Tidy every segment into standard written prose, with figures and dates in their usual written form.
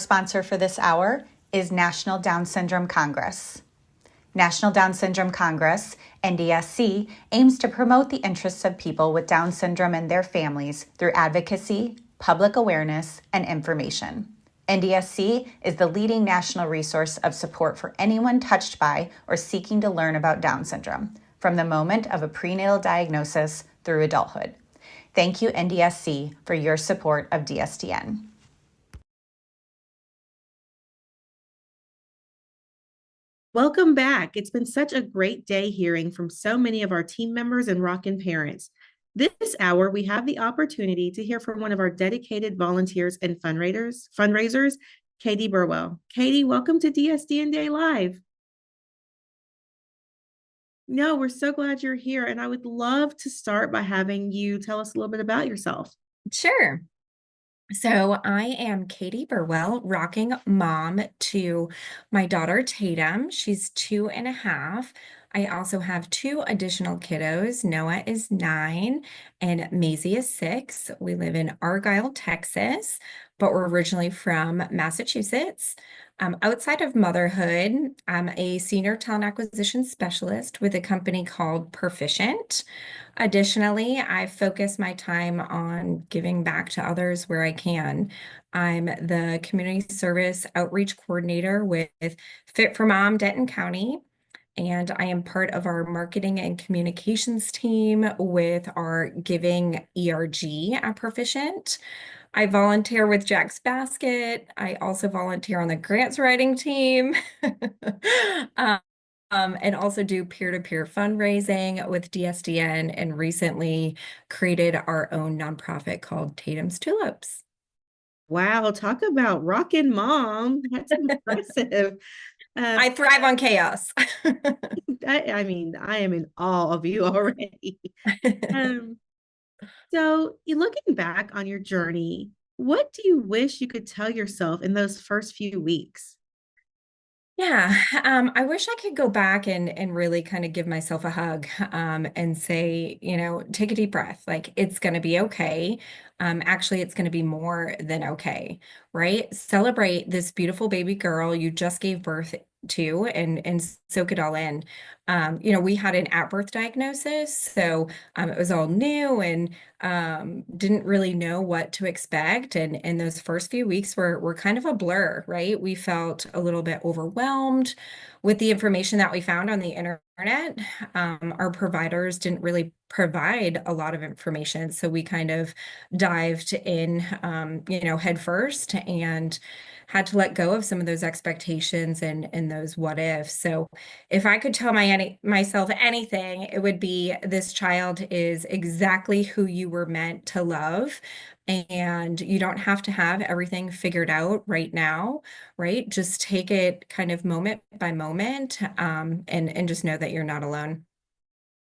Sponsor for this hour is National Down Syndrome Congress. National Down Syndrome Congress, NDSC, aims to promote the interests of people with Down syndrome and their families through advocacy, public awareness, and information. NDSC is the leading national resource of support for anyone touched by or seeking to learn about Down syndrome, from the moment of a prenatal diagnosis through adulthood. Thank you, NDSC, for your support of DSDN. Welcome back. It's been such a great day hearing from so many of our team members and Rockin' parents. This hour, we have the opportunity to hear from one of our dedicated volunteers and fundraisers, Katie Burwell. Katie, welcome to DSDN Day Live. No, we're so glad you're here. And I would love to start by having you tell us a little bit about yourself. Sure. So I am Katie Burwell, rocking mom to my daughter Tatum. She's 2.5. I also have 2 additional kiddos. Noah is 9 and Maisie is 6. We live in Argyle, Texas, but we're originally from Massachusetts. Outside of motherhood, I'm a senior talent acquisition specialist with a company called Proficient. Additionally, I focus my time on giving back to others where I can. I'm the community service outreach coordinator with Fit for Mom Denton County, and I am part of our marketing and communications team with our giving ERG at Proficient. I volunteer with Jack's Basket. I also volunteer on the grants writing team. And also do peer-to-peer fundraising with DSDN, and recently created our own nonprofit called Tatum's Tulips. Wow, talk about Rockin' Mom. That's impressive. I thrive on chaos. I mean, I am in awe of you already. So, you looking back on your journey, what do you wish you could tell yourself in those first few weeks? Yeah, I wish I could go back and really kind of give myself a hug, and say, take a deep breath. Like, it's going to be okay. Actually, it's going to be more than okay, right? Celebrate this beautiful baby girl you just gave birth to, and soak it all in. We had an at-birth diagnosis, so it was all new, and didn't really know what to expect. And those first few weeks were kind of a blur, right? We felt a little bit overwhelmed with the information that we found on the internet. Our providers didn't really provide a lot of information, so we kind of dived in, head first, and had to let go of some of those expectations and those what ifs. So if I could tell myself anything, it would be, this child is exactly who you were meant to love. And you don't have to have everything figured out right now, right? Just take it kind of moment by moment, and just know that you're not alone.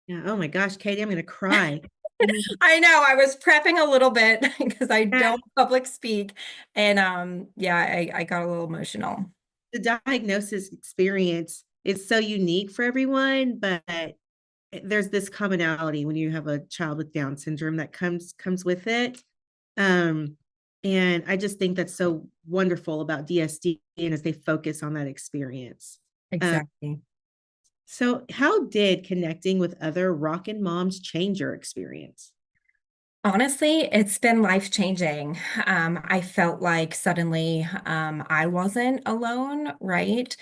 Yeah. Oh my gosh, Katie, I'm going to cry. I mean, I know, I was prepping a little bit because I yeah, don't public speak. And yeah, I got a little emotional. the diagnosis experience is so unique for everyone, but there's this commonality when you have a child with Down syndrome that comes with it. Um, and I just think that's so wonderful about DSDN as they focus on that experience. Exactly. So, how did connecting with other Rockin' moms change your experience? Honestly, it's been life-changing. I felt like suddenly I wasn't alone, right?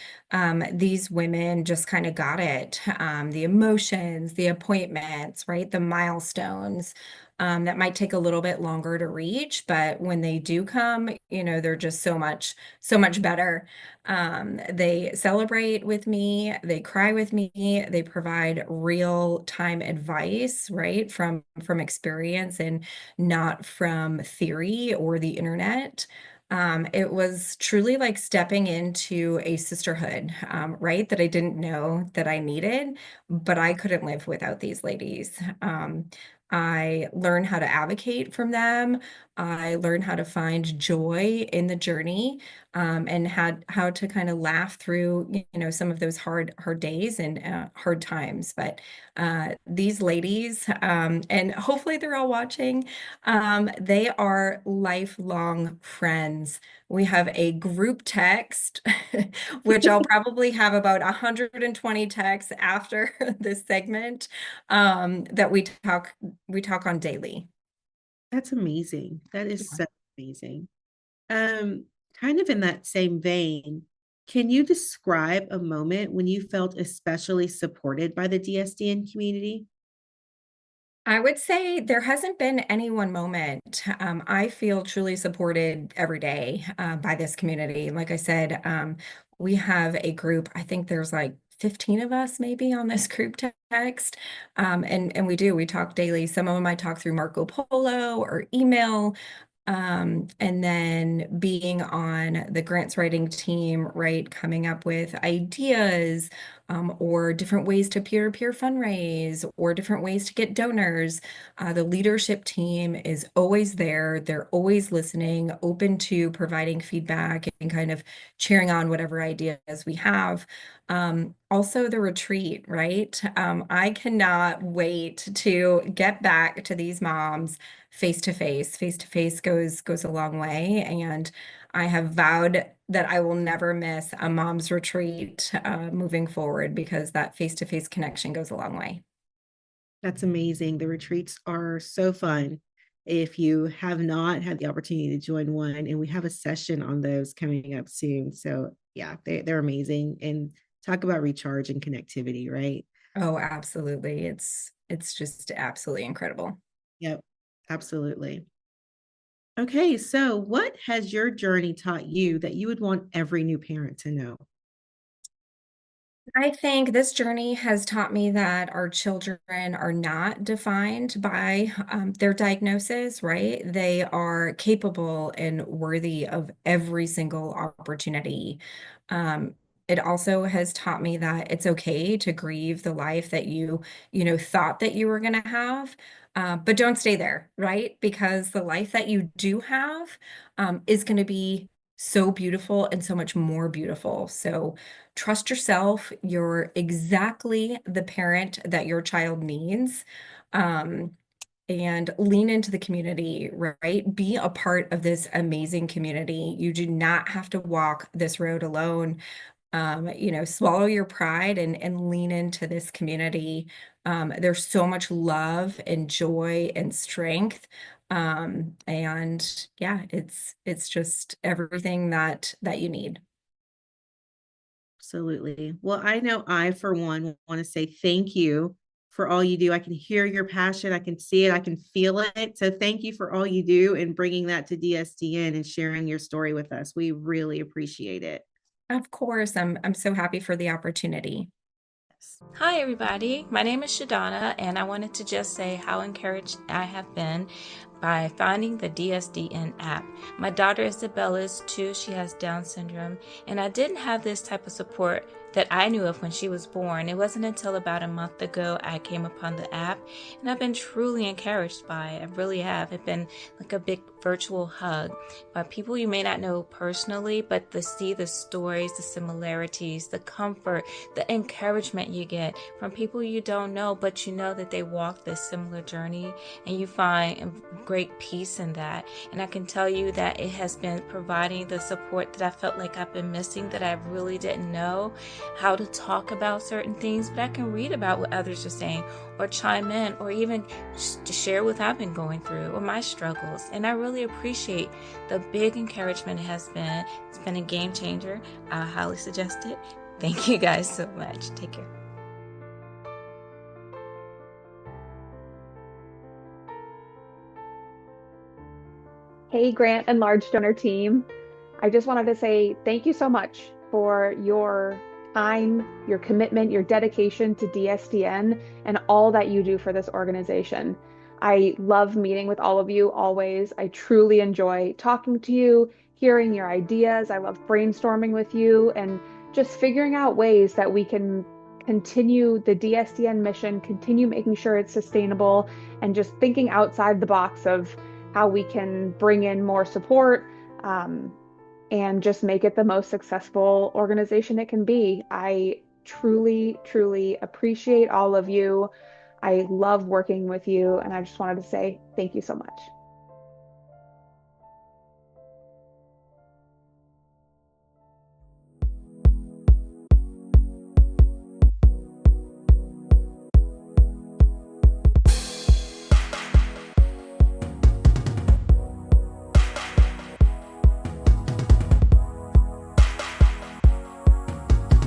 These women just kind of got it. The emotions, the appointments, right? The milestones, that might take a little bit longer to reach, but when they do come, they're just so much better. They celebrate with me, they cry with me, they provide real-time advice, right? From experience and not from theory or the internet. It was truly like stepping into a sisterhood, right? That I didn't know that I needed, but I couldn't live without these ladies. I learn how to advocate from them. I learn how to find joy in the journey, and how to kind of laugh through, some of those hard days and hard times. But these ladies, and hopefully they're all watching, they are lifelong friends. We have a group text, which I'll probably have about 120 texts after this segment, that we talk on daily. That's amazing. That is so amazing. Um, Kind of in that same vein, can you describe a moment when you felt especially supported by the DSDN community? I would say there hasn't been any one moment. I feel truly supported every day by this community. Like I said, we have a group, I think there's like 15 of us maybe on this group text. And we talk daily. Some of them I talk through Marco Polo or email. And then being on the grants writing team, right, coming up with ideas, or different ways to peer-to-peer fundraise, or different ways to get donors. The leadership team is always there. They're always listening, open to providing feedback and kind of cheering on whatever ideas we have. Also the retreat, right? I cannot wait to get back to these moms face to face. Face to face goes a long way, and I have vowed that I will never miss a mom's retreat moving forward, because that face to face connection goes a long way. That's amazing. The retreats are so fun. If you have not had the opportunity to join one, and we have a session on those coming up soon. So yeah, they're amazing. And talk about recharge and connectivity, right? Oh, absolutely. It's just absolutely incredible. Yep, absolutely. Okay, so what has your journey taught you that you would want every new parent to know? I think this journey has taught me that our children are not defined by their diagnosis, right? They are capable and worthy of every single opportunity. Um, it also has taught me that it's okay to grieve the life that thought that you were going to have, but don't stay there, right? Because the life that you do have is going to be so beautiful and so much more beautiful. So trust yourself. You're exactly the parent that your child needs. Um, and lean into the community, right? Be a part of this amazing community. You do not have to walk this road alone. Swallow your pride and lean into this community. There's so much love and joy and strength. And yeah, it's just everything that you need. Absolutely. Well, I know I, for one, want to say thank you for all you do. I can hear your passion. I can see it. I can feel it. So thank you for all you do and bringing that to DSDN and sharing your story with us. We really appreciate it. Of course, I'm so happy for the opportunity. Hi, everybody. My name is Shadonna, and I wanted to just say how encouraged I have been by finding the DSDN app. My daughter Isabella is 2. She has Down syndrome, and I didn't have this type of support that I knew of when she was born. It wasn't until about a month ago I came upon the app, and I've been truly encouraged by it. I really have. It's been like a big virtual hug by people you may not know personally, but to see the stories, the similarities, the comfort, the encouragement you get from people you don't know, but you know that they walk this similar journey, and you find great peace in that. And I can tell you that it has been providing the support that I felt like I've been missing, that I really didn't know how to talk about certain things, but I can read about what others are saying or chime in or even to share what I've been going through or my struggles. And I really appreciate the big encouragement it has been. It's been a game changer. I highly suggest it. Thank you guys so much. Take care. Hey, Grant and Large Donor Team. I just wanted to say thank you so much for your time, your commitment, your dedication to DSDN, and all that you do for this organization. I love meeting with all of you always. I truly enjoy talking to you, hearing your ideas. I love brainstorming with you and just figuring out ways that we can continue the DSDN mission, continue making sure it's sustainable, and just thinking outside the box of how we can bring in more support, and just make it the most successful organization it can be. I truly, truly appreciate all of you. I love working with you, and I just wanted to say thank you so much.